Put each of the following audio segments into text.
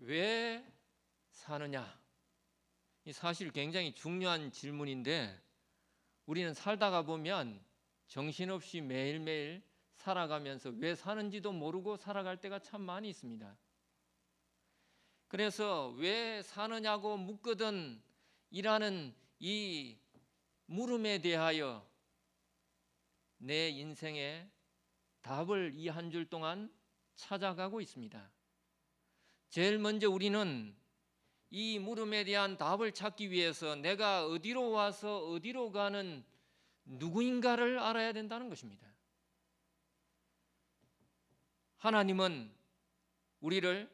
왜 사느냐? 이 사실 굉장히 중요한 질문인데 우리는 살다가 보면 정신없이 매일매일 살아가면서 왜 사는지도 모르고 살아갈 때가 참 많이 있습니다. 그래서 왜 사느냐고 묻거든 이라는 이 물음에 대하여 내 인생의 답을 이 한 줄 동안 찾아가고 있습니다. 제일 먼저 우리는 이 물음에 대한 답을 찾기 위해서 내가 어디로 와서 어디로 가는 누구인가를 알아야 된다는 것입니다. 하나님은 우리를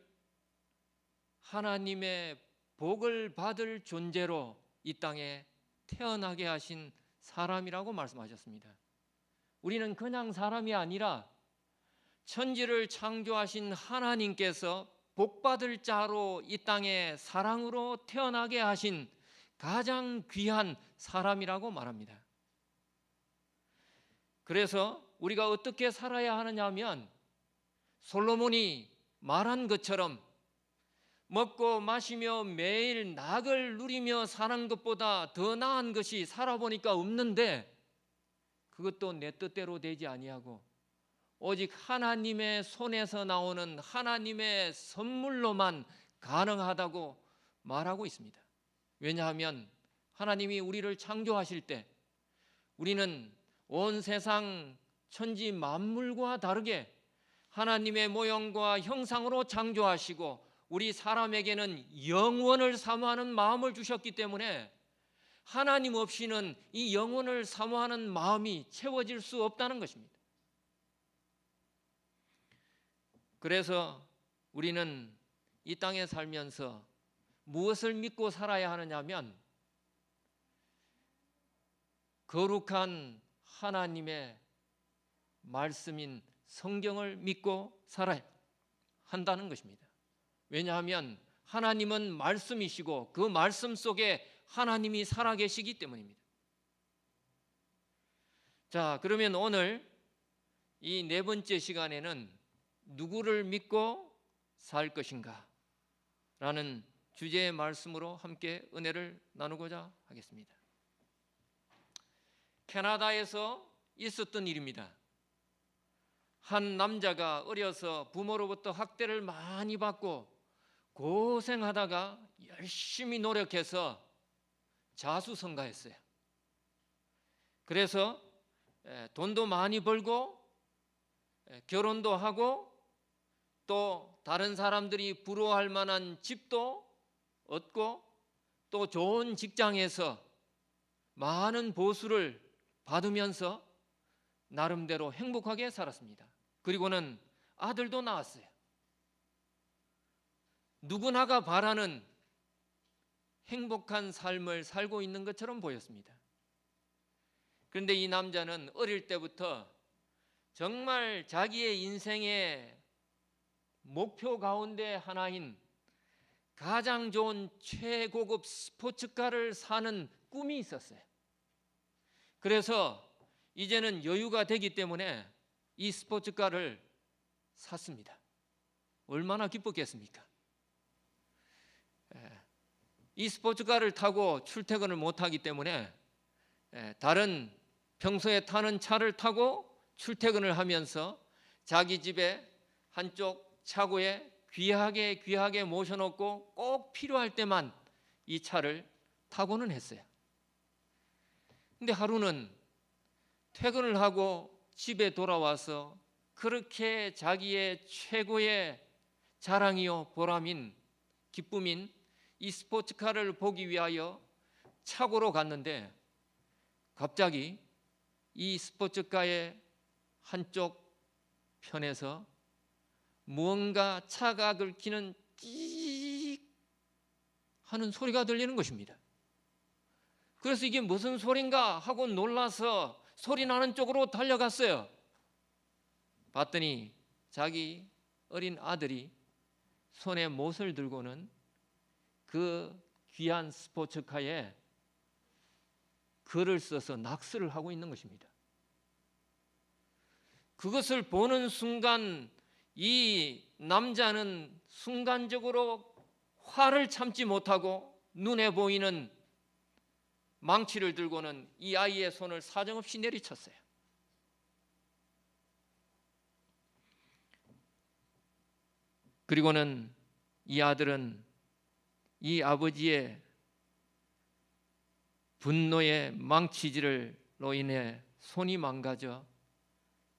하나님의 복을 받을 존재로 이 땅에 태어나게 하신 사람이라고 말씀하셨습니다. 우리는 그냥 사람이 아니라 천지를 창조하신 하나님께서 복받을 자로 이 땅에 사랑으로 태어나게 하신 가장 귀한 사람이라고 말합니다. 그래서 우리가 어떻게 살아야 하느냐 하면 솔로몬이 말한 것처럼 먹고 마시며 매일 낙을 누리며 사는 것보다 더 나은 것이 살아보니까 없는데 그것도 내 뜻대로 되지 아니하고 오직 하나님의 손에서 나오는 하나님의 선물로만 가능하다고 말하고 있습니다. 왜냐하면 하나님이 우리를 창조하실 때 우리는 온 세상 천지 만물과 다르게 하나님의 모형과 형상으로 창조하시고 우리 사람에게는 영원을 사모하는 마음을 주셨기 때문에 하나님 없이는 이 영원을 사모하는 마음이 채워질 수 없다는 것입니다. 그래서 우리는 이 땅에 살면서 무엇을 믿고 살아야 하느냐면 거룩한 하나님의 말씀인 성경을 믿고 살아야 한다는 것입니다. 왜냐하면 하나님은 말씀이시고 그 말씀 속에 하나님이 살아계시기 때문입니다. 자, 그러면 오늘 이 네 번째 시간에는 누구를 믿고 살 것인가? 라는 주제의 말씀으로 함께 은혜를 나누고자 하겠습니다. 캐나다에서 있었던 일입니다. 한 남자가 어려서 부모로부터 학대를 많이 받고 고생하다가 열심히 노력해서 자수성가했어요. 그래서 돈도 많이 벌고 결혼도 하고 또 다른 사람들이 부러워할 만한 집도 얻고 또 좋은 직장에서 많은 보수를 받으면서 나름대로 행복하게 살았습니다. 그리고는 아들도 낳았어요. 누구나가 바라는 행복한 삶을 살고 있는 것처럼 보였습니다. 그런데 이 남자는 어릴 때부터 정말 자기의 인생의 목표 가운데 하나인 가장 좋은 최고급 스포츠카를 사는 꿈이 있었어요. 그래서 이제는 여유가 되기 때문에 이 스포츠카를 샀습니다. 얼마나 기뻤겠습니까? 이 스포츠카를 타고 출퇴근을 못하기 때문에 다른 평소에 타는 차를 타고 출퇴근을 하면서 자기 집에 한쪽 차고에 귀하게 모셔놓고 꼭 필요할 때만 이 차를 타고는 했어요. 근데 하루는 퇴근을 하고 집에 돌아와서 그렇게 자기의 최고의 자랑이요 보람인 기쁨인 이 스포츠카를 보기 위하여 차고로 갔는데 갑자기 이 스포츠카의 한쪽 편에서 무언가 차가 긁히는 찌익 하는 소리가 들리는 것입니다. 그래서 이게 무슨 소린가 하고 놀라서 소리 나는 쪽으로 달려갔어요. 봤더니 자기 어린 아들이 손에 못을 들고는 그 귀한 스포츠카에 글을 써서 낙서를 하고 있는 것입니다. 그것을 보는 순간 이 남자는 순간적으로 화를 참지 못하고 눈에 보이는 망치를 들고는 이 아이의 손을 사정없이 내리쳤어요. 그리고는 이 아들은 이 아버지의 분노의 망치질로 인해 손이 망가져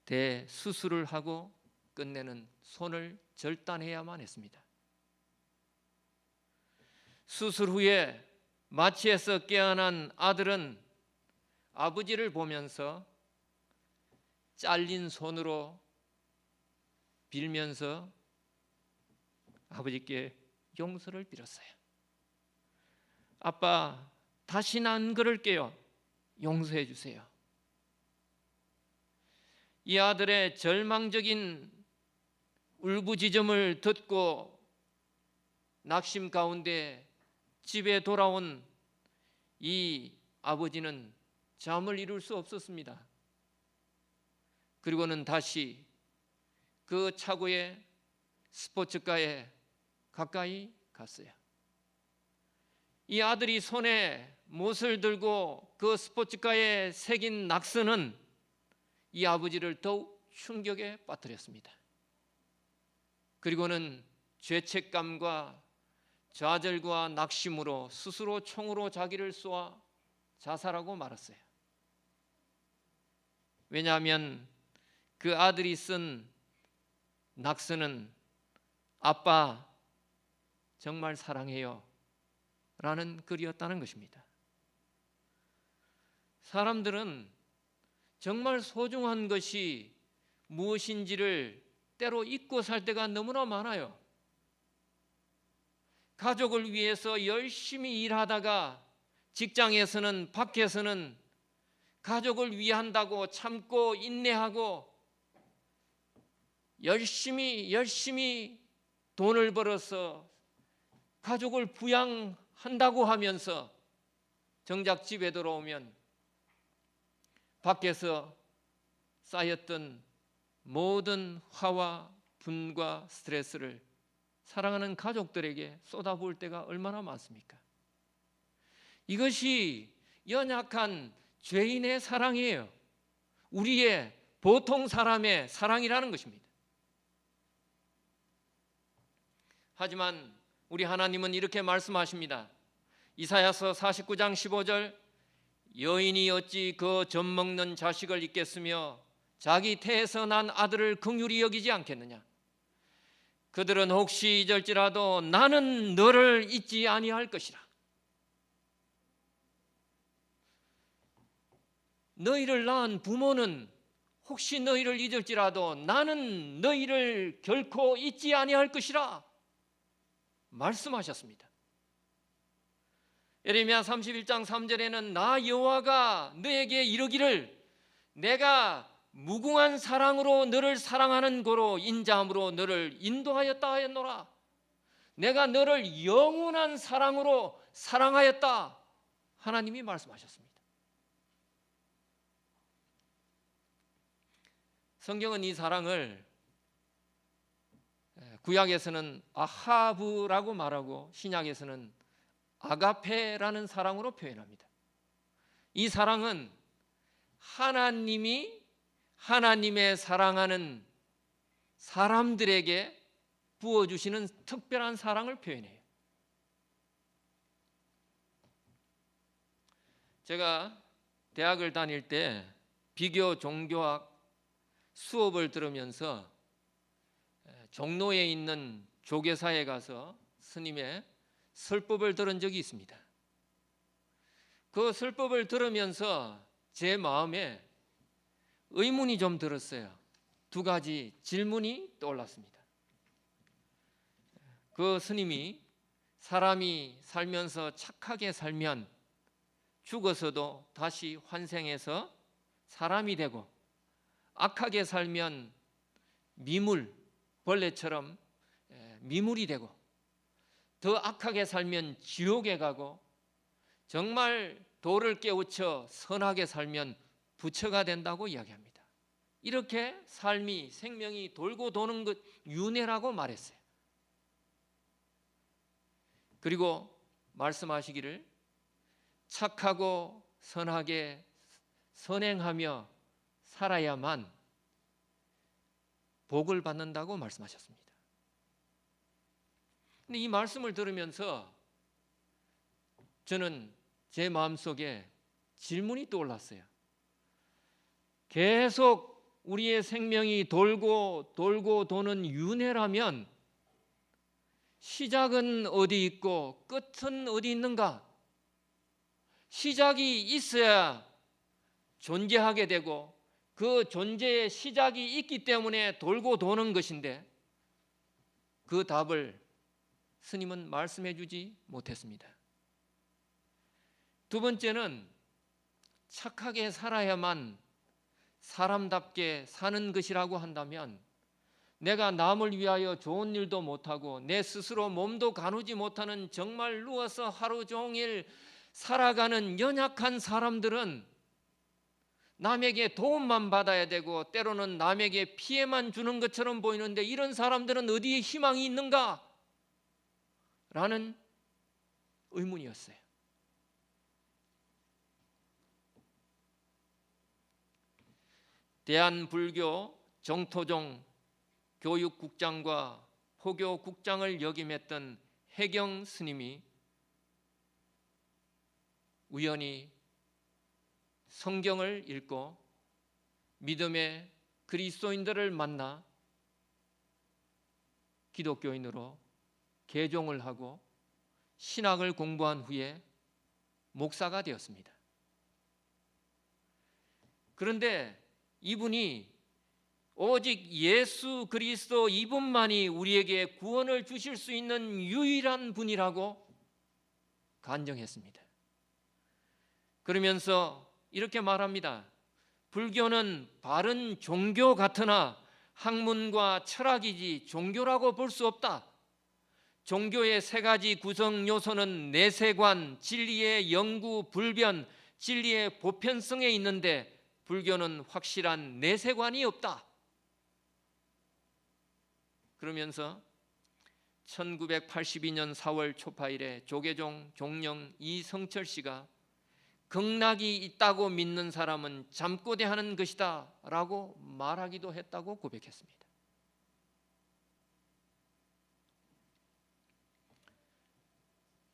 대수술을 하고 끝내는 손을 절단해야만 했습니다. 수술 후에 마취에서 깨어난 아들은 아버지를 보면서 잘린 손으로 빌면서 아버지께 용서를 빌었어요. 아빠, 다시는 안 그럴게요. 용서해 주세요. 이 아들의 절망적인 울부짖음을 듣고 낙심 가운데 집에 돌아온 이 아버지는 잠을 이룰 수 없었습니다. 그리고는 다시 그 차고의 스포츠카에 가까이 갔어요. 이 아들이 손에 못을 들고 그 스포츠카에 새긴 낙서는 이 아버지를 더욱 충격에 빠뜨렸습니다. 그리고는 죄책감과 좌절과 낙심으로 스스로 총으로 자기를 쏘아 자살하고 말았어요. 왜냐하면 그 아들이 쓴 낙서는 아빠 정말 사랑해요 라는 글이었다는 것입니다. 사람들은 정말 소중한 것이 무엇인지를 때로 잊고 살 때가 너무나 많아요. 가족을 위해서 열심히 일하다가 직장에서는 밖에서는 가족을 위한다고 참고 인내하고 열심히 돈을 벌어서 가족을 부양한다고 하면서 정작 집에 들어오면 밖에서 쌓였던 모든 화와 분과 스트레스를 사랑하는 가족들에게 쏟아부을 때가 얼마나 많습니까? 이것이 연약한 죄인의 사랑이에요. 우리의 보통 사람의 사랑이라는 것입니다. 하지만 우리 하나님은 이렇게 말씀하십니다. 이사야서 49장 15절, 여인이 어찌 그 젖먹는 자식을 잊겠으며 자기 태에서 난 아들을 긍휼히 여기지 않겠느냐. 그들은 혹시 잊을지라도 나는 너를 잊지 아니할 것이라. 너희를 낳은 부모는 혹시 너희를 잊을지라도 나는 너희를 결코 잊지 아니할 것이라 말씀하셨습니다. 예레미야 31장 3절에는 나 여호와가 너에게 이르기를 내가 무궁한 사랑으로 너를 사랑하는 고로 인자함으로 너를 인도하였다 하였노라. 내가 너를 영원한 사랑으로 사랑하였다. 하나님이 말씀하셨습니다. 성경은 이 사랑을 구약에서는 아하브라고 말하고 신약에서는 아가페라는 사랑으로 표현합니다. 이 사랑은 하나님이 하나님의 사랑하는 사람들에게 부어주시는 특별한 사랑을 표현해요. 제가 대학을 다닐 때 비교 종교학 수업을 들으면서 종로에 있는 조계사에 가서 스님의 설법을 들은 적이 있습니다. 그 설법을 들으면서 제 마음에 의문이 좀 들었어요. 두 가지 질문이 떠올랐습니다. 그 스님이 사람이 살면서 착하게 살면 죽어서도 다시 환생해서 사람이 되고 악하게 살면 미물, 벌레처럼 미물이 되고 더 악하게 살면 지옥에 가고 정말 도를 깨우쳐 선하게 살면 부처가 된다고 이야기합니다. 이렇게 삶이 생명이 돌고 도는 것 윤회라고 말했어요. 그리고 말씀하시기를 착하고 선하게 선행하며 살아야만 복을 받는다고 말씀하셨습니다. 근데 이 말씀을 들으면서 저는 제 마음속에 질문이 떠올랐어요. 계속 우리의 생명이 돌고 도는 윤회라면 시작은 어디 있고 끝은 어디 있는가? 시작이 있어야 존재하게 되고 그 존재의 시작이 있기 때문에 돌고 도는 것인데 그 답을 스님은 말씀해 주지 못했습니다. 두 번째는 착하게 살아야만 사람답게 사는 것이라고 한다면 내가 남을 위하여 좋은 일도 못하고 내 스스로 몸도 가누지 못하는 정말 누워서 하루 종일 살아가는 연약한 사람들은 남에게 도움만 받아야 되고 때로는 남에게 피해만 주는 것처럼 보이는데 이런 사람들은 어디에 희망이 있는가? 라는 의문이었어요. 대한불교 정토종 교육국장과 포교국장을 역임했던 해경 스님이 우연히 성경을 읽고 믿음의 그리스도인들을 만나 기독교인으로 개종을 하고 신학을 공부한 후에 목사가 되었습니다. 그런데 이분이 오직 예수 그리스도 이분만이 우리에게 구원을 주실 수 있는 유일한 분이라고 간증했습니다. 그러면서 이렇게 말합니다. 불교는 바른 종교 같으나 학문과 철학이지 종교라고 볼 수 없다. 종교의 세 가지 구성 요소는 내세관, 진리의 영구 불변, 진리의 보편성에 있는데 불교는 확실한 내세관이 없다. 그러면서 1982년 4월 초파일에 조계종 종령 이성철 씨가 극락이 있다고 믿는 사람은 잠꼬대하는 것이다 라고 말하기도 했다고 고백했습니다.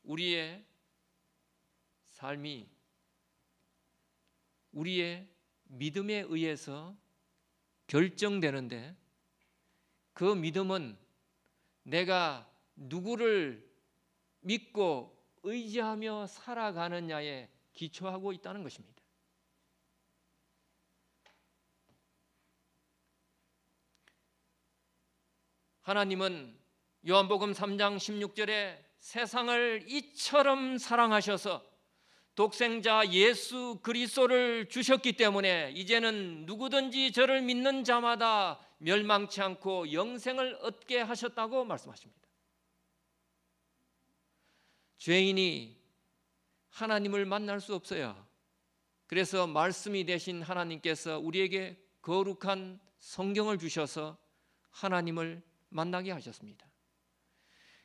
우리의 삶이 우리의 믿음에 의해서 결정되는데 그 믿음은 내가 누구를 믿고 의지하며 살아가느냐에 기초하고 있다는 것입니다. 하나님은 요한복음 3장 16절에 세상을 이처럼 사랑하셔서 독생자 예수 그리스도를 주셨기 때문에 이제는 누구든지 저를 믿는 자마다 멸망치 않고 영생을 얻게 하셨다고 말씀하십니다. 죄인이 하나님을 만날 수 없어요. 그래서 말씀이 되신 하나님께서 우리에게 거룩한 성경을 주셔서 하나님을 만나게 하셨습니다.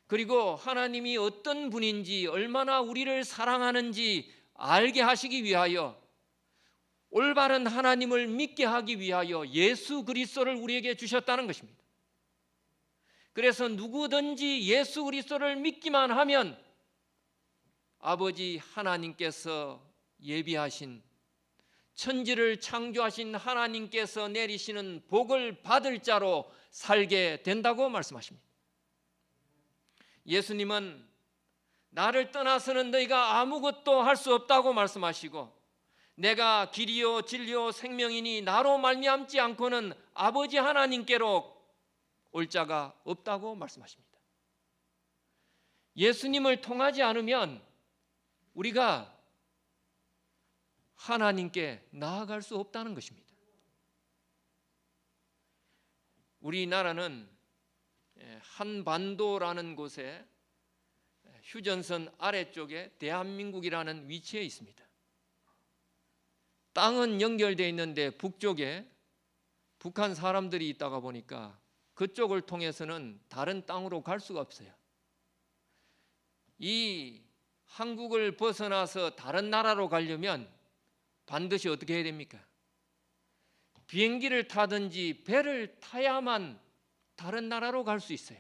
그리고 하나님이 어떤 분인지 얼마나 우리를 사랑하는지 알게 하시기 위하여 올바른 하나님을 믿게 하기 위하여 예수 그리스도를 우리에게 주셨다는 것입니다. 그래서 누구든지 예수 그리스도를 믿기만 하면 아버지 하나님께서 예비하신 천지를 창조하신 하나님께서 내리시는 복을 받을 자로 살게 된다고 말씀하십니다. 예수님은 나를 떠나서는 너희가 아무것도 할 수 없다고 말씀하시고 내가 길이요 진리요 생명이니 나로 말미암지 않고는 아버지 하나님께로 올 자가 없다고 말씀하십니다. 예수님을 통하지 않으면 우리가 하나님께 나아갈 수 없다는 것입니다. 우리나라는 한반도라는 곳에 휴전선 아래쪽에 대한민국이라는 위치에 있습니다. 땅은 연결되어 있는데 북쪽에 북한 사람들이 있다가 보니까 그쪽을 통해서는 다른 땅으로 갈 수가 없어요. 이 한국을 벗어나서 다른 나라로 가려면 반드시 어떻게 해야 됩니까? 비행기를 타든지 배를 타야만 다른 나라로 갈 수 있어요.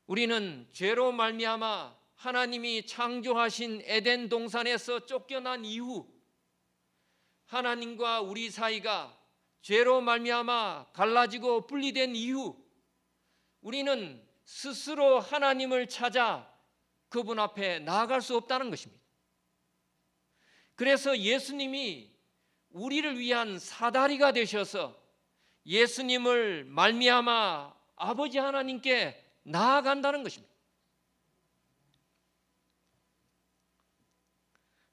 우리는 죄로 말미암아 하나님이 창조하신 에덴 동산에서 쫓겨난 이후 하나님과 우리 사이가 죄로 말미암아 갈라지고 분리된 이후 우리는 스스로 하나님을 찾아 그분 앞에 나아갈 수 없다는 것입니다. 그래서 예수님이 우리를 위한 사다리가 되셔서 예수님을 말미암아 아버지 하나님께 나아간다는 것입니다.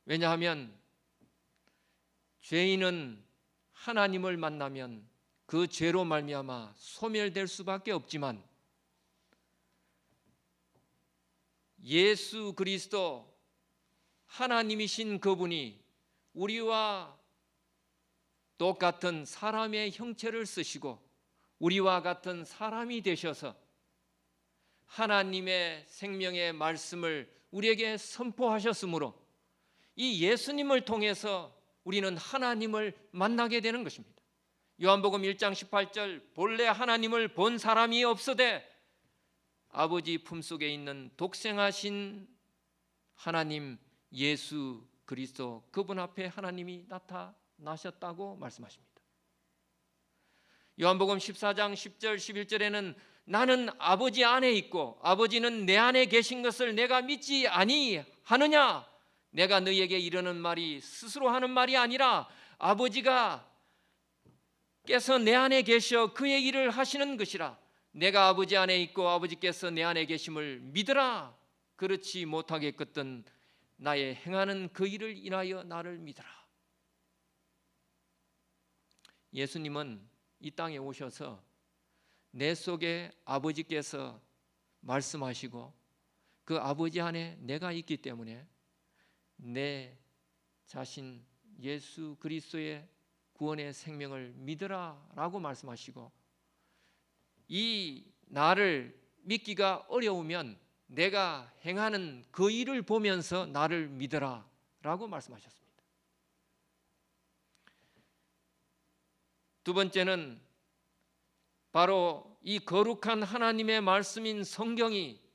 왜냐하면 죄인은 하나님을 만나면 그 죄로 말미암아 소멸될 수밖에 없지만 예수 그리스도 하나님이신 그분이 우리와 똑같은 사람의 형체를 쓰시고 우리와 같은 사람이 되셔서 하나님의 생명의 말씀을 우리에게 선포하셨으므로 이 예수님을 통해서 우리는 하나님을 만나게 되는 것입니다. 요한복음 1장 18절 본래 하나님을 본 사람이 없으되 아버지 품속에 있는 독생하신 하나님 예수 그리스도 그분 앞에 하나님이 나타나셨다고 말씀하십니다. 요한복음 14장 10절 11절에는 나는 아버지 안에 있고 아버지는 내 안에 계신 것을 내가 믿지 아니하느냐? 내가 너희에게 이르는 말이 스스로 하는 말이 아니라 아버지가 께서 내 안에 계셔 그의 일을 하시는 것이라. 내가 아버지 안에 있고 아버지께서 내 안에 계심을 믿으라. 그렇지 못하겠거든 나의 행하는 그 일을 인하여 나를 믿으라. 예수님은 이 땅에 오셔서 내 속에 아버지께서 말씀하시고 그 아버지 안에 내가 있기 때문에 내 자신 예수 그리스도의 구원의 생명을 믿으라 라고 말씀하시고 이 나를 믿기가 어려우면 내가 행하는 그 일을 보면서 나를 믿으라 라고 말씀하셨습니다. 두 번째는 바로 이 거룩한 하나님의 말씀인 성경이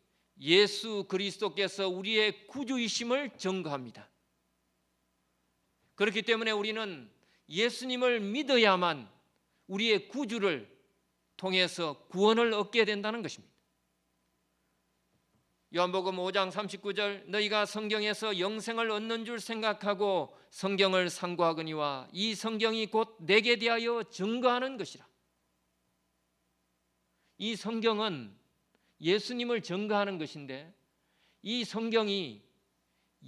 예수 그리스도께서 우리의 구주이심을 증거합니다. 그렇기 때문에 우리는 예수님을 믿어야만 우리의 구주를 통해서 구원을 얻게 된다는 것입니다. 요한복음 5장 39절 너희가 성경에서 영생을 얻는 줄 생각하고 성경을 상고하거니와 이 성경이 곧 내게 대하여 증거하는 것이라. 이 성경은 예수님을 증거하는 것인데 이 성경이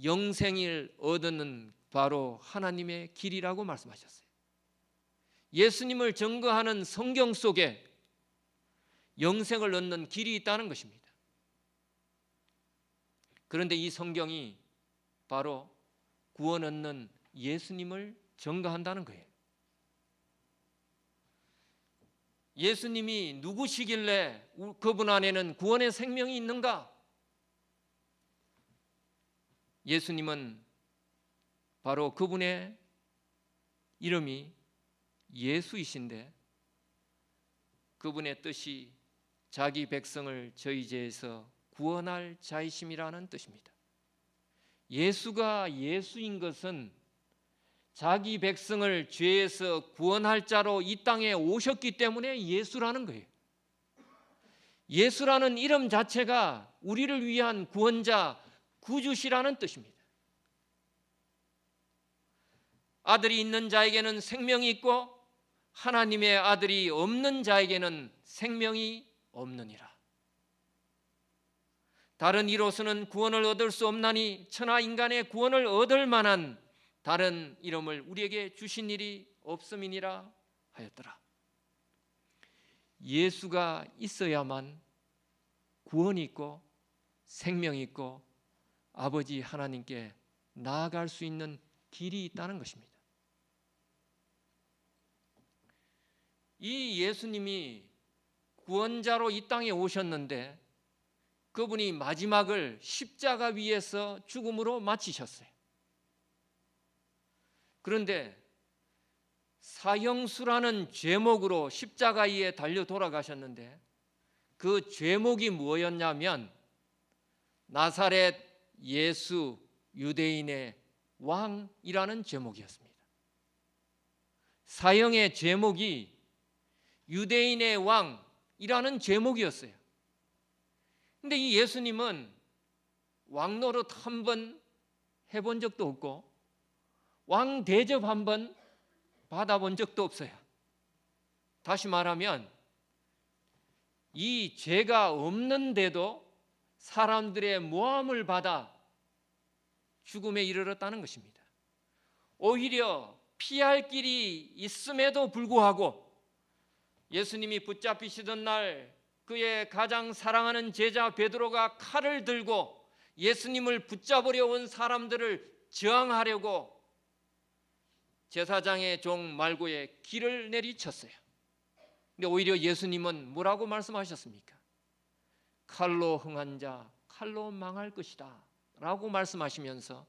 영생을 얻는 바로 하나님의 길이라고 말씀하셨어요. 예수님을 증거하는 성경 속에 영생을 얻는 길이 있다는 것입니다. 그런데 이 성경이 바로 구원 얻는 예수님을 증거한다는 거예요. 예수님이 누구시길래 그분 안에는 구원의 생명이 있는가? 예수님은 바로 그분의 이름이 예수이신데 그분의 뜻이 자기 백성을 저희 죄에서 구원할 자이심이라는 뜻입니다. 예수가 예수인 것은 자기 백성을 죄에서 구원할 자로 이 땅에 오셨기 때문에 예수라는 거예요. 예수라는 이름 자체가 우리를 위한 구원자, 구주시라는 뜻입니다. 아들이 있는 자에게는 생명이 있고 하나님의 아들이 없는 자에게는 생명이 없느니라. 다른 이로서는 구원을 얻을 수 없나니 천하 인간의 구원을 얻을 만한 다른 이름을 우리에게 주신 일이 없음이니라 하였더라. 예수가 있어야만 구원이 있고 생명이 있고 아버지 하나님께 나아갈 수 있는 길이 있다는 것입니다. 이 예수님이 구원자로 이 땅에 오셨는데 그분이 마지막을 십자가 위에서 죽음으로 마치셨어요. 그런데 사형수라는 죄목으로 십자가 위에 달려 돌아가셨는데 그 죄목이 뭐였냐면 나사렛 예수 유대인의 왕이라는 제목이었습니다. 사형의 제목이 유대인의 왕이라는 제목이었어요. 근데 이 예수님은 왕 노릇 한 번 해본 적도 없고 왕 대접 한 번 받아본 적도 없어요. 다시 말하면 이 죄가 없는데도 사람들의 모함을 받아 죽음에 이르렀다는 것입니다. 오히려 피할 길이 있음에도 불구하고 예수님이 붙잡히시던 날 그의 가장 사랑하는 제자 베드로가 칼을 들고 예수님을 붙잡으려 온 사람들을 저항하려고 제사장의 종 말고의 길을 내리쳤어요. 근데 오히려 예수님은 뭐라고 말씀하셨습니까? 칼로 흥한 자 칼로 망할 것이다 라고 말씀하시면서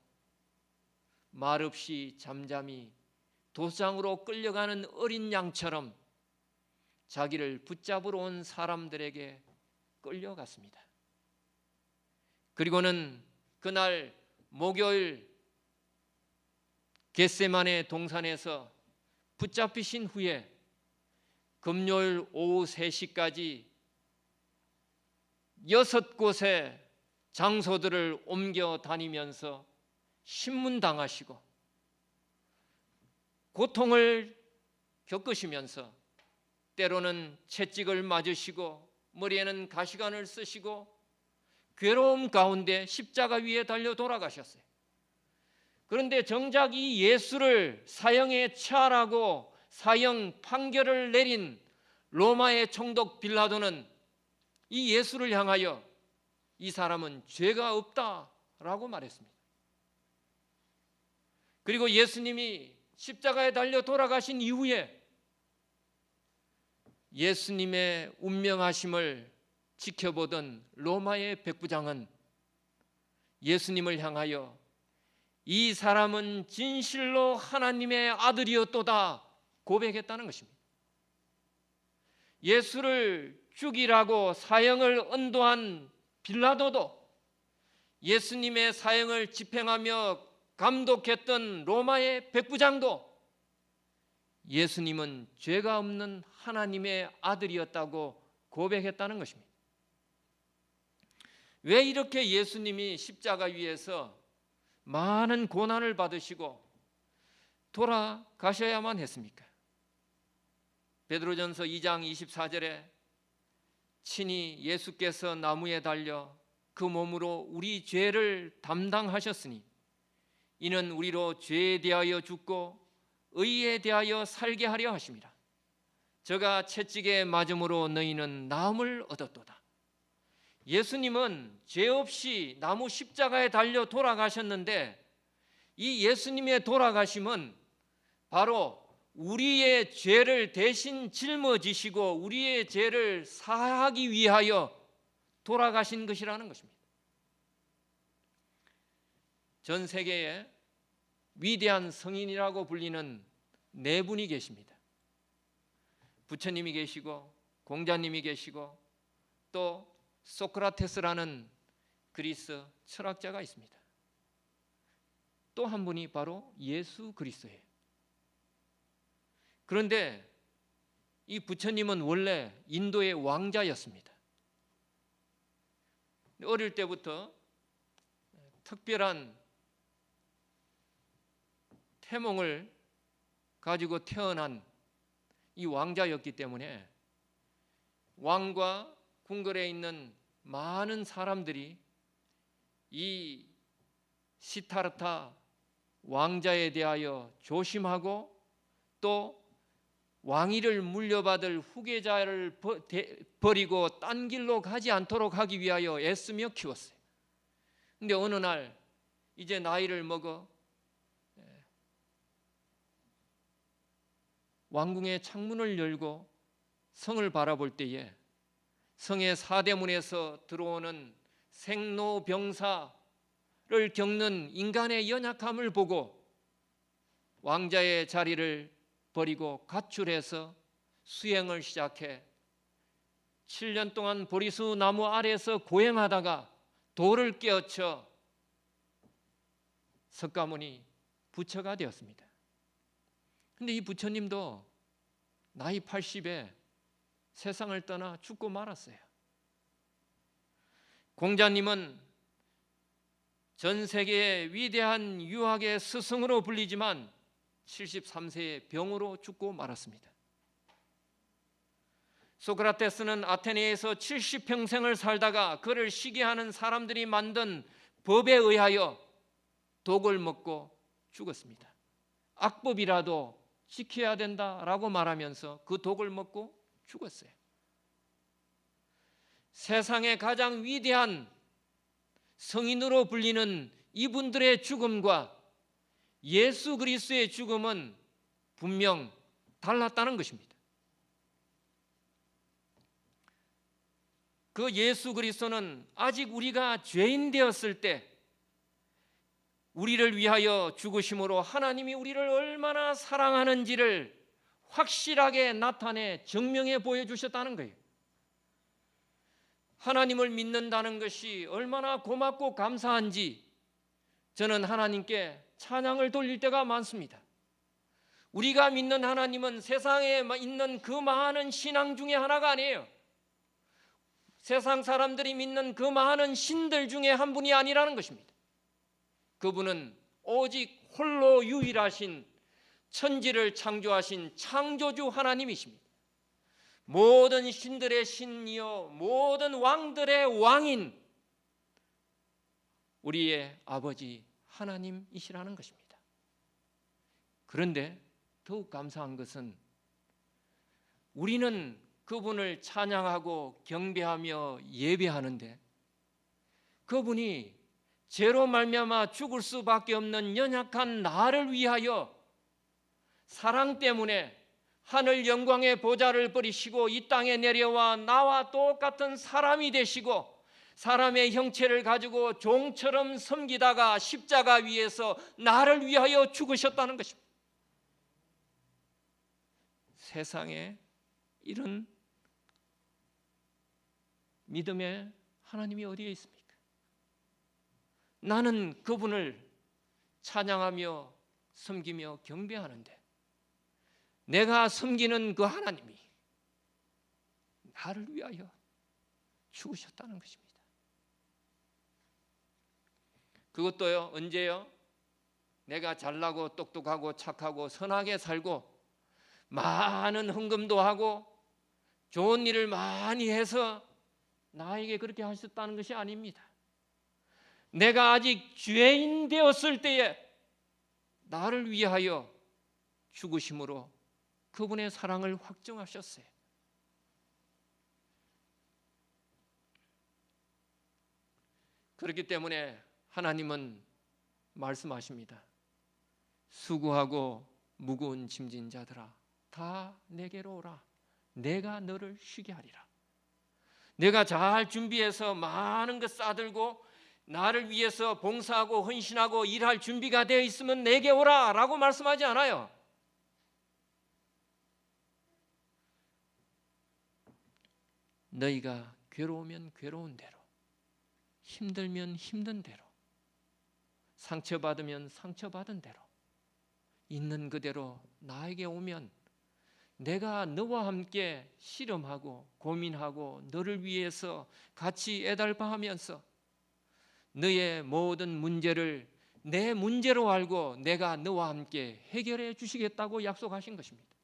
말없이 잠잠히 도상으로 끌려가는 어린 양처럼 자기를 붙잡으러 온 사람들에게 끌려갔습니다. 그리고는 그날 목요일 겟세마네 동산에서 붙잡히신 후에 금요일 오후 3시까지 6곳의 장소들을 옮겨 다니면서 신문당하시고 고통을 겪으시면서 때로는 채찍을 맞으시고 머리에는 가시관을 쓰시고 괴로움 가운데 십자가 위에 달려 돌아가셨어요. 그런데 정작 이 예수를 사형에 처하라고 사형 판결을 내린 로마의 총독 빌라도는 이 예수를 향하여 이 사람은 죄가 없다라고 말했습니다. 그리고 예수님이 십자가에 달려 돌아가신 이후에 예수님의 운명하심을 지켜보던 로마의 백부장은 예수님을 향하여 이 사람은 진실로 하나님의 아들이었도다 고백했다는 것입니다. 예수를 죽이라고 사형을 언도한 빌라도도 예수님의 사형을 집행하며 감독했던 로마의 백부장도 예수님은 죄가 없는 하나님의 아들이었다고 고백했다는 것입니다. 왜 이렇게 예수님이 십자가 위에서 많은 고난을 받으시고 돌아가셔야만 했습니까? 베드로전서 2장 24절에 친히 예수께서 나무에 달려 그 몸으로 우리 죄를 담당하셨으니 이는 우리로 죄에 대하여 죽고 의에 대하여 살게 하려 하심이라. 저가 채찍에 맞음으로 너희는 나음을 얻었도다. 예수님은 죄 없이 나무 십자가에 달려 돌아가셨는데 이 예수님의 돌아가심은 바로 우리의 죄를 대신 짊어지시고 우리의 죄를 사하기 위하여 돌아가신 것이라는 것입니다. 전 세계에 위대한 성인이라고 불리는 4분이 계십니다. 부처님이 계시고 공자님이 계시고 또 소크라테스라는 그리스 철학자가 있습니다. 또 한 분이 바로 예수 그리스도예요. 그런데 이 부처님은 원래 인도의 왕자였습니다. 어릴 때부터 특별한 태몽을 가지고 태어난 이 왕자였기 때문에 왕과 궁궐에 있는 많은 사람들이 이 시타르타 왕자에 대하여 조심하고 또 왕위를 물려받을 후계자를 버리고 딴 길로 가지 않도록 하기 위하여 애쓰며 키웠어요. 근데 어느 날 이제 나이를 먹어 왕궁의 창문을 열고 성을 바라볼 때에 성의 사대문에서 들어오는 생로병사를 겪는 인간의 연약함을 보고 왕자의 자리를 버리고 가출해서 수행을 시작해 7년 동안 보리수 나무 아래에서 고행하다가 돌을 깨우쳐 석가모니 부처가 되었습니다. 그런데 이 부처님도 나이 80에 세상을 떠나 죽고 말았어요. 공자님은 전 세계의 위대한 유학의 스승으로 불리지만 73세에 병으로 죽고 말았습니다. 소크라테스는 아테네에서 70평생을 살다가 그를 시기하는 사람들이 만든 법에 의하여 독을 먹고 죽었습니다. 악법이라도 지켜야 된다라고 말하면서 그 독을 먹고 죽었어요. 세상의 가장 위대한 성인으로 불리는 이분들의 죽음과 예수 그리스도의 죽음은 분명 달랐다는 것입니다. 그 예수 그리스도는 아직 우리가 죄인 되었을 때 우리를 위하여 죽으심으로 하나님이 우리를 얼마나 사랑하는지를 확실하게 나타내 증명해 보여주셨다는 거예요. 하나님을 믿는다는 것이 얼마나 고맙고 감사한지 저는 하나님께 찬양을 돌릴 때가 많습니다. 우리가 믿는 하나님은 세상에 있는 그 많은 신앙 중에 하나가 아니에요. 세상 사람들이 믿는 그 많은 신들 중에 한 분이 아니라는 것입니다. 그분은 오직 홀로 유일하신 천지를 창조하신 창조주 하나님이십니다. 모든 신들의 신이요 모든 왕들의 왕인 우리의 아버지 하나님이시라는 것입니다. 그런데 더욱 감사한 것은 우리는 그분을 찬양하고 경배하며 예배하는데 그분이 죄로 말미암아 죽을 수밖에 없는 연약한 나를 위하여 사랑 때문에 하늘 영광의 보좌를 버리시고 이 땅에 내려와 나와 똑같은 사람이 되시고 사람의 형체를 가지고 종처럼 섬기다가 십자가 위에서 나를 위하여 죽으셨다는 것입니다. 세상에 이런 믿음의 하나님이 어디에 있습니까? 나는 그분을 찬양하며 섬기며 경배하는데 내가 섬기는 그 하나님이 나를 위하여 죽으셨다는 것입니다. 그것도요, 언제요? 내가 잘나고 똑똑하고 착하고 선하게 살고 많은 헌금도 하고 좋은 일을 많이 해서 나에게 그렇게 하셨다는 것이 아닙니다. 내가 아직 죄인 되었을 때에 나를 위하여 죽으심으로 그분의 사랑을 확증하셨어요. 그렇기 때문에 하나님은 말씀하십니다. 수고하고 무거운 짐진 자들아 다 내게로 오라. 내가 너를 쉬게 하리라. 내가 잘 준비해서 많은 것 싸들고 나를 위해서 봉사하고 헌신하고 일할 준비가 되어 있으면 내게 오라 라고 말씀하지 않아요. 너희가 괴로우면 괴로운 대로, 힘들면 힘든 대로, 상처받으면 상처받은 대로, 있는 그대로 나에게 오면 내가 너와 함께 씨름하고 고민하고 너를 위해서 같이 애달파하면서 너의 모든 문제를 내 문제로 알고 내가 너와 함께 해결해 주시겠다고 약속하신 것입니다.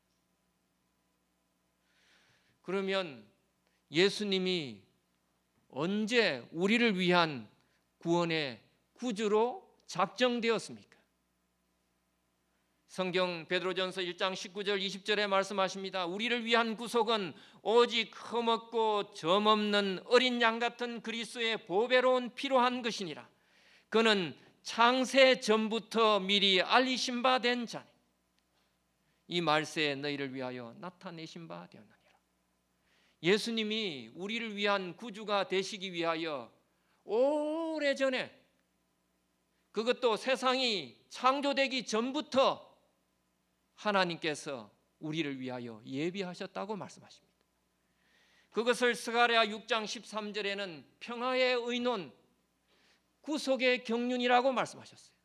그러면 예수님이 언제 우리를 위한 구원의 구주로 작정되었습니까? 성경 베드로전서 1장 19절 20절에 말씀하십니다. 우리를 위한 구속은 오직 흠없고 점없는 어린 양 같은 그리스도의 보배로운 피로 한 것이니라. 그는 창세 전부터 미리 알리신 바 된 자니 이 말세에 너희를 위하여 나타내신 바 되었느니라. 예수님이 우리를 위한 구주가 되시기 위하여 오래전에, 그것도 세상이 창조되기 전부터 하나님께서 우리를 위하여 예비하셨다고 말씀하십니다. 그것을 스가랴 6장 13절에는 평화의 의논, 구속의 경륜이라고 말씀하셨어요.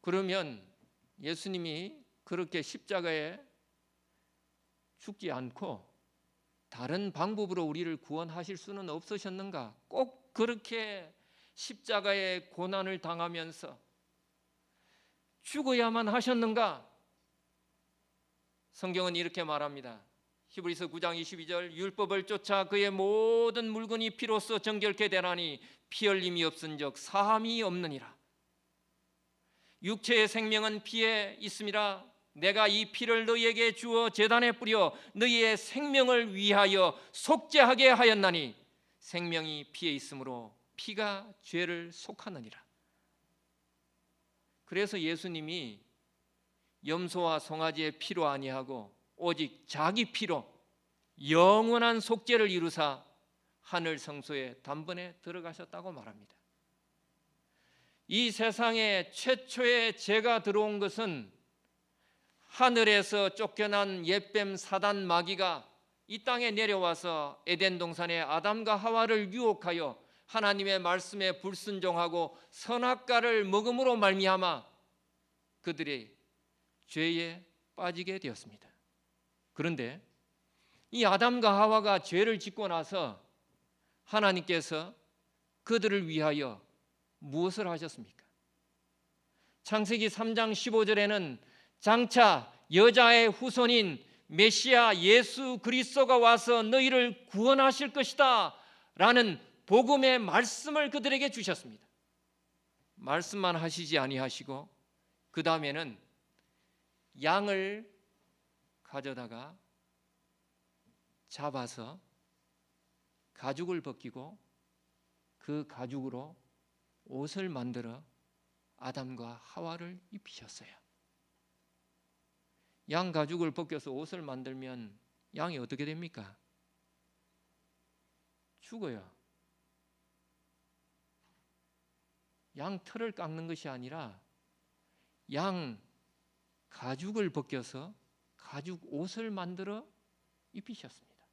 그러면 예수님이 그렇게 십자가에 죽지 않고 다른 방법으로 우리를 구원하실 수는 없으셨는가? 꼭 그렇게 십자가의 고난을 당하면서 죽어야만 하셨는가? 성경은 이렇게 말합니다. 히브리서 9장 22절, 율법을 쫓아 그의 모든 물건이 피로써 정결케 되나니 피 흘림이 없은즉 사함이 없느니라. 육체의 생명은 피에 있음이라. 내가 이 피를 너희에게 주어 제단에 뿌려 너희의 생명을 위하여 속죄하게 하였나니 생명이 피에 있으므로 피가 죄를 속하느니라. 그래서 예수님이 염소와 송아지의 피로 아니하고 오직 자기 피로 영원한 속죄를 이루사 하늘 성소에 단번에 들어가셨다고 말합니다. 이 세상에 최초의 죄가 들어온 것은 하늘에서 쫓겨난 옛뱀 사단 마귀가 이 땅에 내려와서 에덴 동산의 아담과 하와를 유혹하여 하나님의 말씀에 불순종하고 선악과를 먹음으로 말미암아 그들의 죄에 빠지게 되었습니다. 그런데 이 아담과 하와가 죄를 짓고 나서 하나님께서 그들을 위하여 무엇을 하셨습니까? 창세기 3장 15절에는 장차 여자의 후손인 메시아 예수 그리스도가 와서 너희를 구원하실 것이다 라는 복음의 말씀을 그들에게 주셨습니다. 말씀만 하시지 아니하시고 그 다음에는 양을 가져다가 잡아서 가죽을 벗기고 그 가죽으로 옷을 만들어 아담과 하와를 입히셨어요. 양 가죽을 벗겨서 옷을 만들면 양이 어떻게 됩니까? 죽어요. 양 털을 깎는 것이 아니라 양 가죽을 벗겨서 가죽 옷을 만들어 입히셨습니다.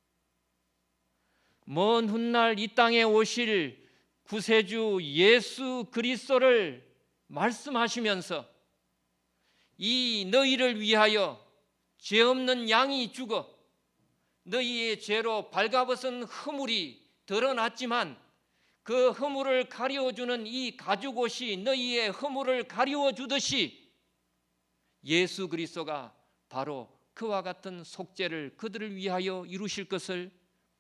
먼 훗날 이 땅에 오실 구세주 예수 그리스도를 말씀하시면서 이 너희를 위하여 죄 없는 양이 죽어 너희의 죄로 발가벗은 허물이 드러났지만 그 허물을 가리워주는 이 가죽옷이 너희의 허물을 가리워주듯이 예수 그리스도가 바로 그와 같은 속죄를 그들을 위하여 이루실 것을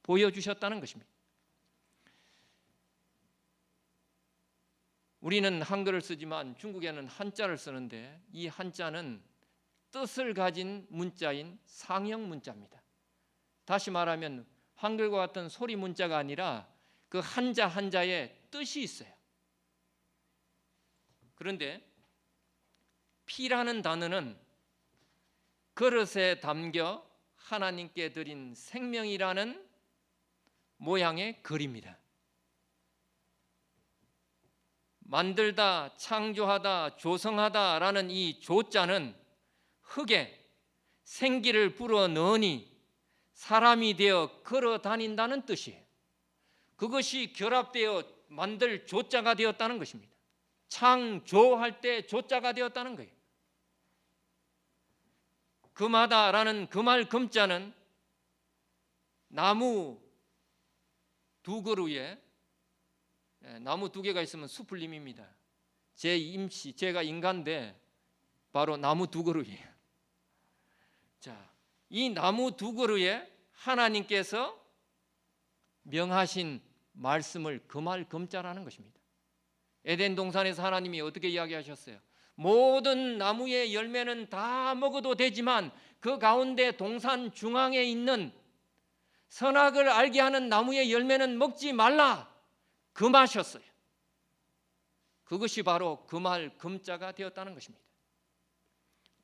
보여주셨다는 것입니다. 우리는 한글을 쓰지만 중국에는 한자를 쓰는데 이 한자는 뜻을 가진 문자인 상형 문자입니다. 다시 말하면 한글과 같은 소리 문자가 아니라 그 한자 한자에 뜻이 있어요. 그런데 피라는 단어는 그릇에 담겨 하나님께 드린 생명이라는 모양의 글입니다. 만들다, 창조하다, 조성하다라는 이 조자는 흙에 생기를 불어 넣으니 사람이 되어 걸어 다닌다는 뜻이에요. 그것이 결합되어 만들 조자가 되었다는 것입니다. 창조할 때 조자가 되었다는 거예요. 금하다라는 금할 금자는 나무 두 그루에 나무 두 개가 있으면 수풀림입니다. 제가 인간인데 바로 나무 두 그루예요. 자, 이 나무 두 그루에 하나님께서 명하신 말씀을 금할 금자라는 것입니다. 에덴 동산에서 하나님이 어떻게 이야기하셨어요? 모든 나무의 열매는 다 먹어도 되지만 그 가운데 동산 중앙에 있는 선악을 알게 하는 나무의 열매는 먹지 말라 금하셨어요. 그것이 바로 금할 금자가 되었다는 것입니다.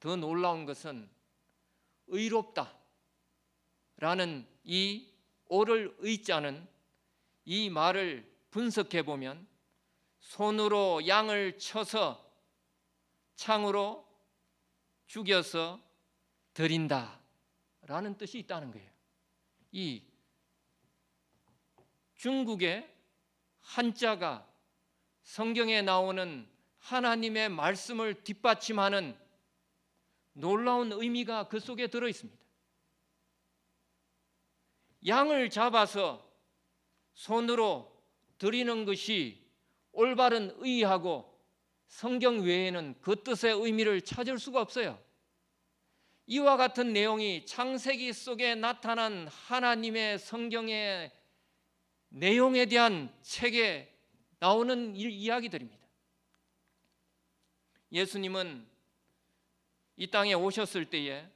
더 놀라운 것은 의롭다 라는 이 오를 의자는 이 말을 분석해 보면 손으로 양을 쳐서 창으로 죽여서 드린다 라는 뜻이 있다는 거예요. 이 중국의 한자가 성경에 나오는 하나님의 말씀을 뒷받침하는 놀라운 의미가 그 속에 들어 있습니다. 양을 잡아서 손으로 드리는 것이 올바른 의하고 성경 외에는 그 뜻의 의미를 찾을 수가 없어요. 이와 같은 내용이 창세기 속에 나타난 하나님의 성경의 내용에 대한 책에 나오는 이야기들입니다. 예수님은 이 땅에 오셨을 때에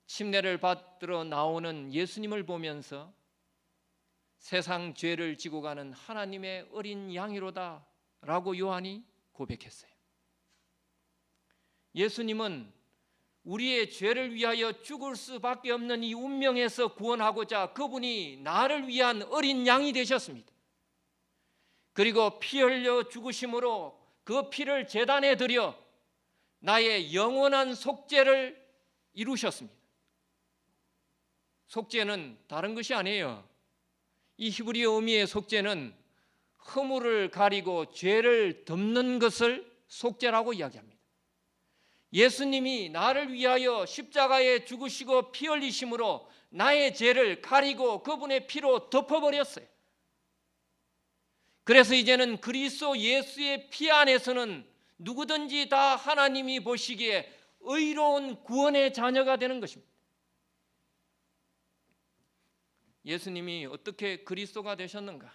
침례를 받들어 나오는 예수님을 보면서 세상 죄를 지고 가는 하나님의 어린 양이로다 라고 요한이 고백했어요. 예수님은 우리의 죄를 위하여 죽을 수밖에 없는 이 운명에서 구원하고자 그분이 나를 위한 어린 양이 되셨습니다. 그리고 피 흘려 죽으심으로 그 피를 제단에 드려 나의 영원한 속죄를 이루셨습니다. 속죄는 다른 것이 아니에요. 이 히브리어 의미의 속죄는 허물을 가리고 죄를 덮는 것을 속죄라고 이야기합니다. 예수님이 나를 위하여 십자가에 죽으시고 피 흘리심으로 나의 죄를 가리고 그분의 피로 덮어버렸어요. 그래서 이제는 그리스도 예수의 피 안에서는 누구든지 다 하나님이 보시기에 의로운 구원의 자녀가 되는 것입니다. 예수님이 어떻게 그리스도가 되셨는가?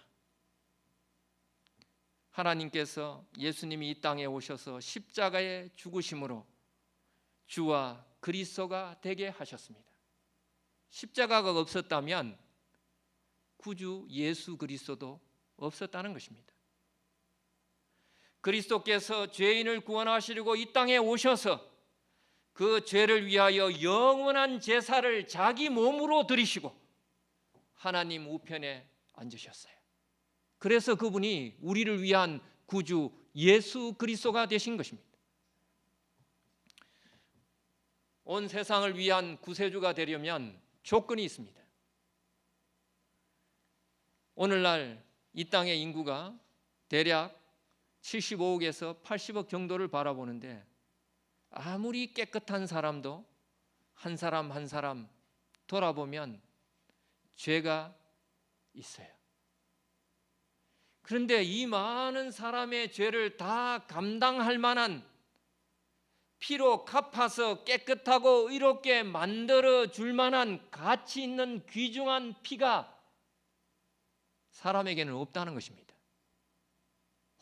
하나님께서 예수님이 이 땅에 오셔서 십자가에 죽으심으로 주와 그리스도가 되게 하셨습니다. 십자가가 없었다면 구주 예수 그리스도도 없었다는 것입니다. 그리스도께서 죄인을 구원하시려고 이 땅에 오셔서 그 죄를 위하여 영원한 제사를 자기 몸으로 드리시고 하나님 우편에 앉으셨어요. 그래서 그분이 우리를 위한 구주 예수 그리스도가 되신 것입니다. 온 세상을 위한 구세주가 되려면 조건이 있습니다. 오늘날 이 땅의 인구가 대략 75억에서 80억 정도를 바라보는데 아무리 깨끗한 사람도 한 사람 한 사람 돌아보면 죄가 있어요. 그런데 이 많은 사람의 죄를 다 감당할 만한 피로 갚아서 깨끗하고 의롭게 만들어 줄 만한 가치 있는 귀중한 피가 사람에게는 없다는 것입니다.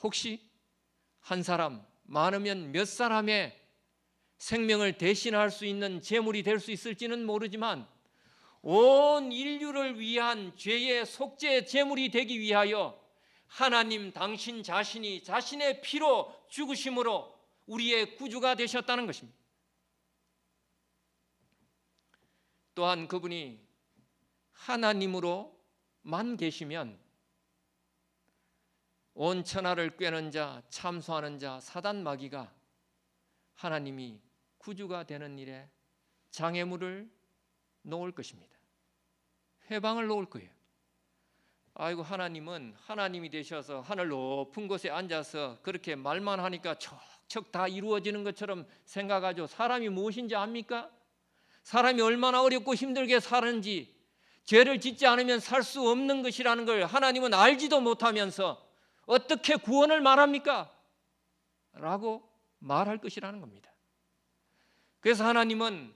혹시 한 사람, 많으면 몇 사람의 생명을 대신할 수 있는 제물이 될 수 있을지는 모르지만 온 인류를 위한 죄의 속죄 제물이 되기 위하여 하나님 당신 자신이 자신의 피로 죽으심으로 우리의 구주가 되셨다는 것입니다. 또한 그분이 하나님으로만 계시면 온 천하를 꿰는 자, 참소하는 자, 사단 마귀가 하나님이 구주가 되는 일에 장애물을 놓을 것입니다. 회방을 놓을 거예요. 아이고, 하나님은 하나님이 되셔서 하늘 높은 곳에 앉아서 그렇게 말만 하니까 척척 다 이루어지는 것처럼 생각하죠. 사람이 무엇인지 압니까? 사람이 얼마나 어렵고 힘들게 사는지, 죄를 짓지 않으면 살 수 없는 것이라는 걸 하나님은 알지도 못하면서 어떻게 구원을 말합니까? 라고 말할 것이라는 겁니다. 그래서 하나님은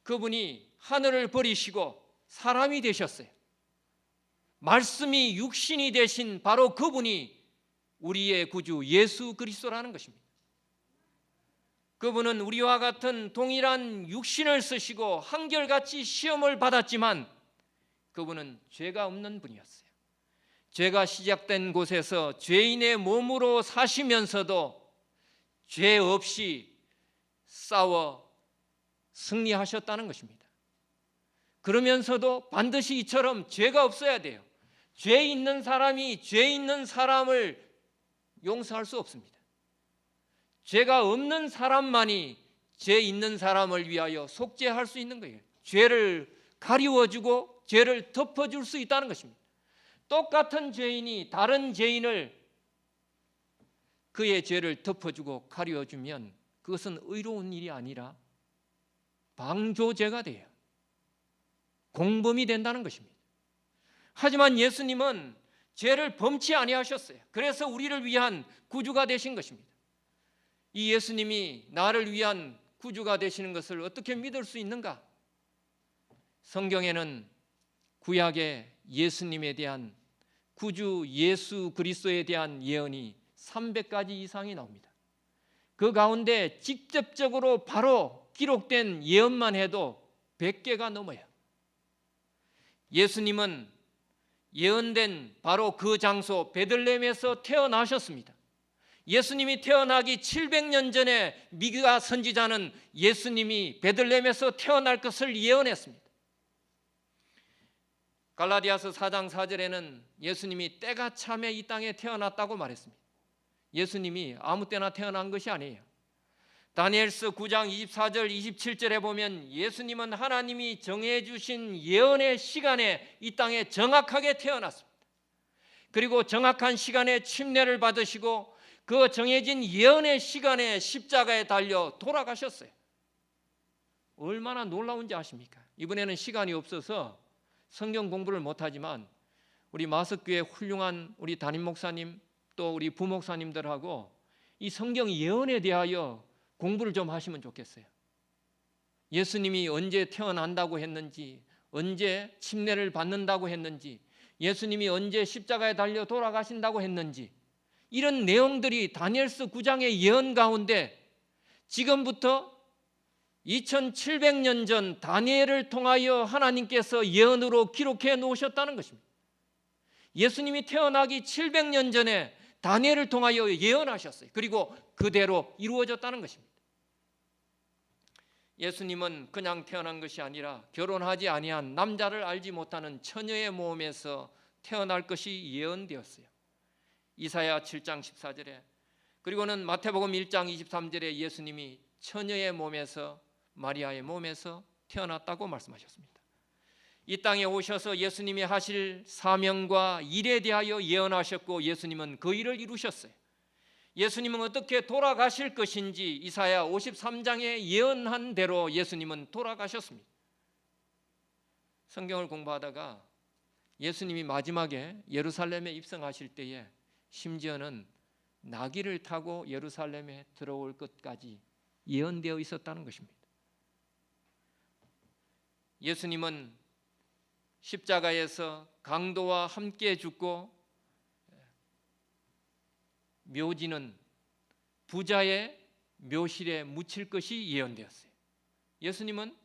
그분이 하늘을 버리시고 사람이 되셨어요. 말씀이 육신이 되신 바로 그분이 우리의 구주 예수 그리스도라는 것입니다. 그분은 우리와 같은 동일한 육신을 쓰시고 한결같이 시험을 받았지만 그분은 죄가 없는 분이었어요. 죄가 시작된 곳에서 죄인의 몸으로 사시면서도 죄 없이 싸워 승리하셨다는 것입니다. 그러면서도 반드시 이처럼 죄가 없어야 돼요. 죄 있는 사람이 죄 있는 사람을 용서할 수 없습니다. 죄가 없는 사람만이 죄 있는 사람을 위하여 속죄할 수 있는 거예요. 죄를 가리워주고 죄를 덮어줄 수 있다는 것입니다. 똑같은 죄인이 다른 죄인을 그의 죄를 덮어주고 가리워주면 그것은 의로운 일이 아니라 방조죄가 돼요. 공범이 된다는 것입니다. 하지만 예수님은 죄를 범치 아니하셨어요. 그래서 우리를 위한 구주가 되신 것입니다. 이 예수님이 나를 위한 구주가 되시는 것을 어떻게 믿을 수 있는가? 성경에는 구약의 예수님에 대한 구주 예수 그리스도에 대한 예언이 300가지 이상이 나옵니다. 그 가운데 직접적으로 바로 기록된 예언만 해도 100개가 넘어요. 예수님은 예언된 바로 그 장소 베들레헴에서 태어나셨습니다. 예수님이 태어나기 700년 전에 미가 선지자는 예수님이 베들레헴에서 태어날 것을 예언했습니다. 갈라디아서 4장 4절에는 예수님이 때가 참에 이 땅에 태어났다고 말했습니다. 예수님이 아무 때나 태어난 것이 아니에요. 다니엘서 9장 24절 27절에 보면 예수님은 하나님이 정해주신 예언의 시간에 이 땅에 정확하게 태어났습니다. 그리고 정확한 시간에 침례를 받으시고 그 정해진 예언의 시간에 십자가에 달려 돌아가셨어요. 얼마나 놀라운지 아십니까? 이번에는 시간이 없어서 성경 공부를 못하지만 우리 마석교회 훌륭한 우리 담임 목사님 또 우리 부목사님들하고 이 성경 예언에 대하여 공부를 좀 하시면 좋겠어요. 예수님이 언제 태어난다고 했는지, 언제 침례를 받는다고 했는지, 예수님이 언제 십자가에 달려 돌아가신다고 했는지, 이런 내용들이 다니엘서 9장의 예언 가운데 지금부터 2700년 전 다니엘을 통하여 하나님께서 예언으로 기록해 놓으셨다는 것입니다. 예수님이 태어나기 700년 전에 다니엘을 통하여 예언하셨어요. 그리고 그대로 이루어졌다는 것입니다. 예수님은 그냥 태어난 것이 아니라 결혼하지 아니한 남자를 알지 못하는 처녀의 몸에서 태어날 것이 예언되었어요. 이사야 7장 14절에 그리고는 마태복음 1장 23절에 예수님이 처녀의 몸에서 마리아의 몸에서 태어났다고 말씀하셨습니다. 이 땅에 오셔서 예수님이 하실 사명과 일에 대하여 예언하셨고 예수님은 그 일을 이루셨어요. 예수님은 어떻게 돌아가실 것인지 이사야 53장에 예언한 대로 예수님은 돌아가셨습니다. 성경을 공부하다가 예수님이 마지막에 예루살렘에 입성하실 때에 심지어는 나귀를 타고 예루살렘에 들어올 것까지 예언되어 있었다는 것입니다. 예수님은 십자가에서 강도와 함께 죽고 묘지는 부자의 묘실에 묻힐 것이 예언되었어요. 예수님은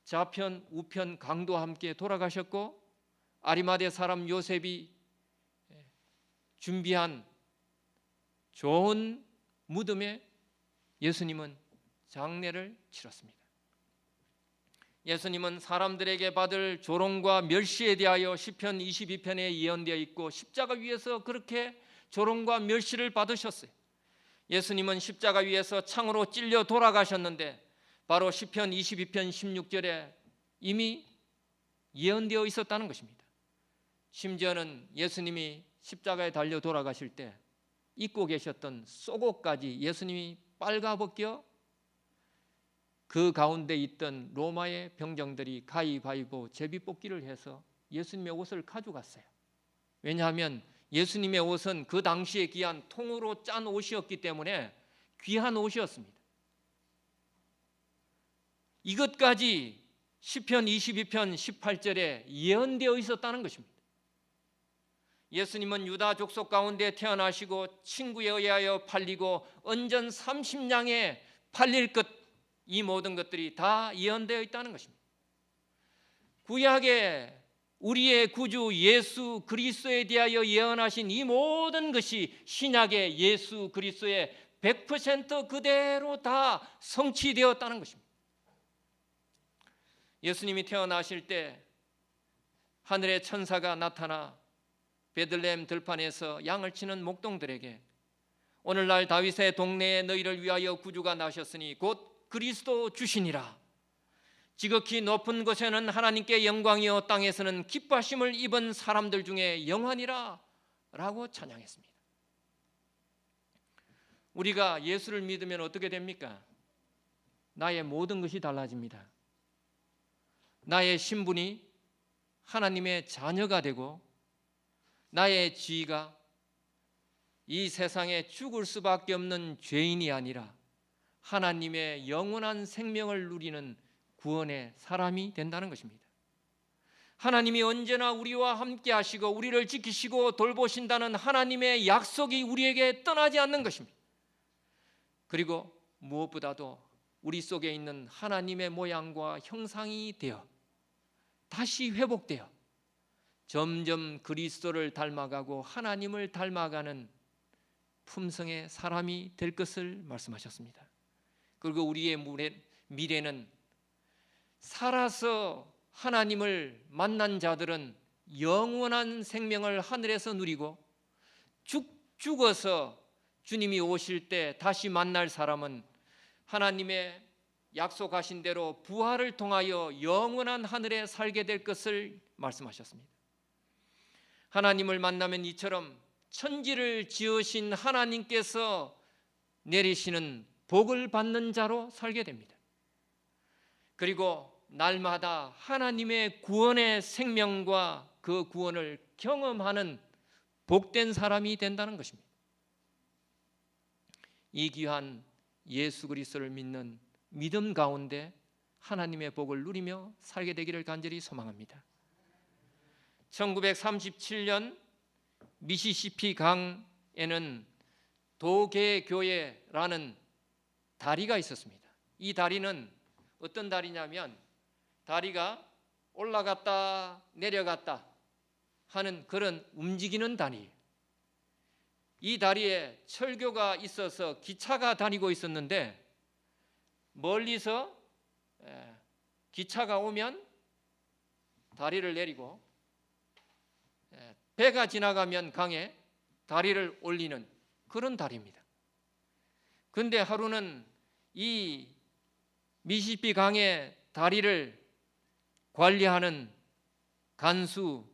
좌편 우편 강도와 함께 돌아가셨고 아리마대 사람 요셉이 준비한 좋은 무덤에 예수님은 장례를 치렀습니다. 예수님은 사람들에게 받을 조롱과 멸시에 대하여 시편 22편에 예언되어 있고 십자가 위에서 그렇게 조롱과 멸시를 받으셨어요. 예수님은 십자가 위에서 창으로 찔려 돌아가셨는데 바로 시편 22편 16절에 이미 예언되어 있었다는 것입니다. 심지어는 예수님이 십자가에 달려 돌아가실 때 입고 계셨던 속옷까지 예수님이 빨가벗겨 그 가운데 있던 로마의 병정들이 가위바위보 제비뽑기를 해서 예수님의 옷을 가져갔어요. 왜냐하면 예수님의 옷은 그 당시에 귀한 통으로 짠 옷이었기 때문에 귀한 옷이었습니다. 이것까지 시편 22편 18절에 예언되어 있었다는 것입니다. 예수님은 유다 족속 가운데 태어나시고 친구에 의하여 팔리고 언전 30냥에 팔릴 것, 이 모든 것들이 다 예언되어 있다는 것입니다. 구약에 우리의 구주 예수 그리스도에 대하여 예언하신 이 모든 것이 신약의 예수 그리스도의 100% 그대로 다 성취되었다는 것입니다. 예수님이 태어나실 때 하늘의 천사가 나타나 베들레헴 들판에서 양을 치는 목동들에게 오늘날 다윗의 동네에 너희를 위하여 구주가 나셨으니 곧 그리스도 주시니라. 지극히 높은 곳에는 하나님께 영광이요 땅에서는 기뻐하심을 입은 사람들 중에 영원이라 라고 찬양했습니다. 우리가 예수를 믿으면 어떻게 됩니까? 나의 모든 것이 달라집니다. 나의 신분이 하나님의 자녀가 되고 나의 지위가 이 세상에 죽을 수밖에 없는 죄인이 아니라 하나님의 영원한 생명을 누리는 구원의 사람이 된다는 것입니다. 하나님이 언제나 우리와 함께 하시고 우리를 지키시고 돌보신다는 하나님의 약속이 우리에게 떠나지 않는 것입니다. 그리고 무엇보다도 우리 속에 있는 하나님의 모양과 형상이 되어 다시 회복되어 점점 그리스도를 닮아가고 하나님을 닮아가는 품성의 사람이 될 것을 말씀하셨습니다. 그리고 우리의 미래는 살아서 하나님을 만난 자들은 영원한 생명을 하늘에서 누리고 죽어서 주님이 오실 때 다시 만날 사람은 하나님의 약속하신 대로 부활을 통하여 영원한 하늘에 살게 될 것을 말씀하셨습니다. 하나님을 만나면 이처럼 천지를 지으신 하나님께서 내리시는 복을 받는 자로 살게 됩니다. 그리고 날마다 하나님의 구원의 생명과 그 구원을 경험하는 복된 사람이 된다는 것입니다. 이 귀한 예수 그리스도를 믿는 믿음 가운데 하나님의 복을 누리며 살게 되기를 간절히 소망합니다. 1937년 미시시피 강에는 도계교회라는 다리가 있었습니다. 이 다리는 어떤 다리냐면 다리가 올라갔다 내려갔다 하는 그런 움직이는 다리. 이 다리에 철교가 있어서 기차가 다니고 있었는데 멀리서 기차가 오면 다리를 내리고 배가 지나가면 강에 다리를 올리는 그런 다리입니다. 그런데 하루는 이 미시시피 강의 다리를 관리하는 간수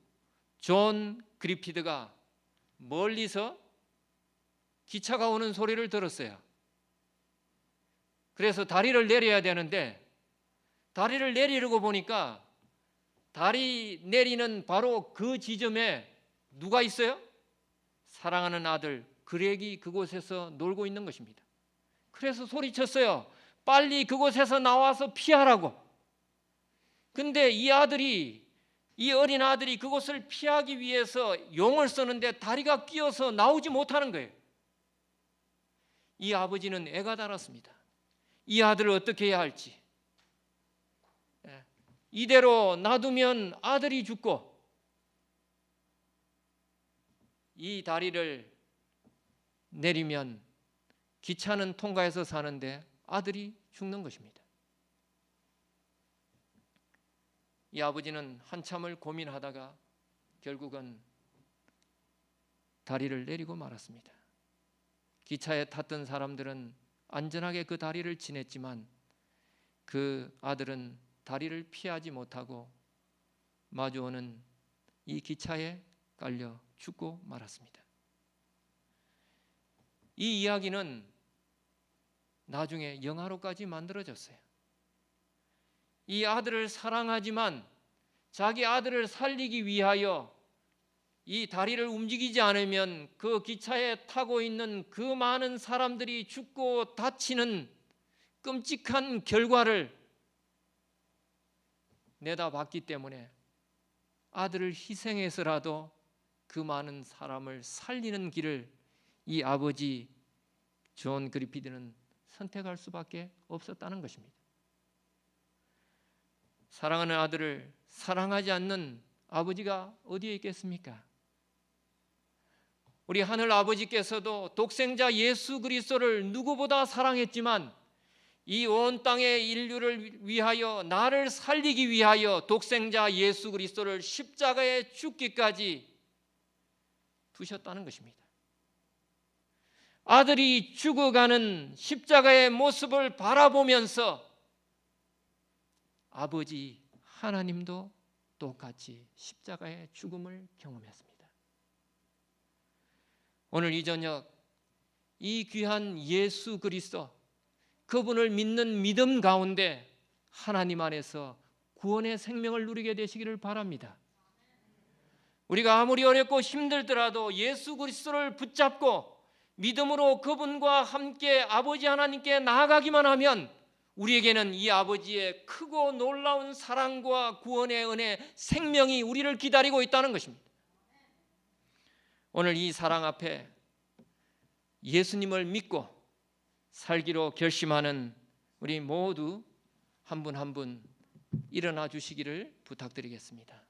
존 그리피드가 멀리서 기차가 오는 소리를 들었어요. 그래서 다리를 내려야 되는데 다리를 내리려고 보니까 다리 내리는 바로 그 지점에 누가 있어요? 사랑하는 아들 그렉이 그곳에서 놀고 있는 것입니다. 그래서 소리쳤어요. 빨리 그곳에서 나와서 피하라고. 근데 이 어린 아들이 그곳을 피하기 위해서 용을 쓰는데 다리가 끼어서 나오지 못하는 거예요. 이 아버지는 애가 달았습니다. 이 아들을 어떻게 해야 할지. 이대로 놔두면 아들이 죽고 이 다리를 내리면 기차는 통과해서 사는데 아들이 죽는 것입니다. 이 아버지는 한참을 고민하다가 결국은 다리를 내리고 말았습니다. 기차에 탔던 사람들은 안전하게 그 다리를 지냈지만 그 아들은 다리를 피하지 못하고 마주오는 이 기차에 깔려 죽고 말았습니다. 이 이야기는 나중에 영화로까지 만들어졌어요. 이 아들을 사랑하지만 자기 아들을 살리기 위하여 이 다리를 움직이지 않으면 그 기차에 타고 있는 그 많은 사람들이 죽고 다치는 끔찍한 결과를 내다봤기 때문에 아들을 희생해서라도 그 많은 사람을 살리는 길을 이 아버지 존 그리피드는 선택할 수밖에 없었다는 것입니다. 사랑하는 아들을 사랑하지 않는 아버지가 어디에 있겠습니까? 우리 하늘 아버지께서도 독생자 예수 그리스도를 누구보다 사랑했지만 이 온 땅의 인류를 위하여 나를 살리기 위하여 독생자 예수 그리스도를 십자가에 죽기까지 두셨다는 것입니다. 아들이 죽어가는 십자가의 모습을 바라보면서 아버지 하나님도 똑같이 십자가의 죽음을 경험했습니다. 오늘 이 저녁 이 귀한 예수 그리스도, 그분을 믿는 믿음 가운데 하나님 안에서 구원의 생명을 누리게 되시기를 바랍니다. 우리가 아무리 어렵고 힘들더라도 예수 그리스도를 붙잡고 믿음으로 그분과 함께 아버지 하나님께 나아가기만 하면 우리에게는 이 아버지의 크고 놀라운 사랑과 구원의 은혜, 생명이 우리를 기다리고 있다는 것입니다. 오늘 이 사랑 앞에 예수님을 믿고 살기로 결심하는 우리 모두 한 분 한 분 일어나 주시기를 부탁드리겠습니다.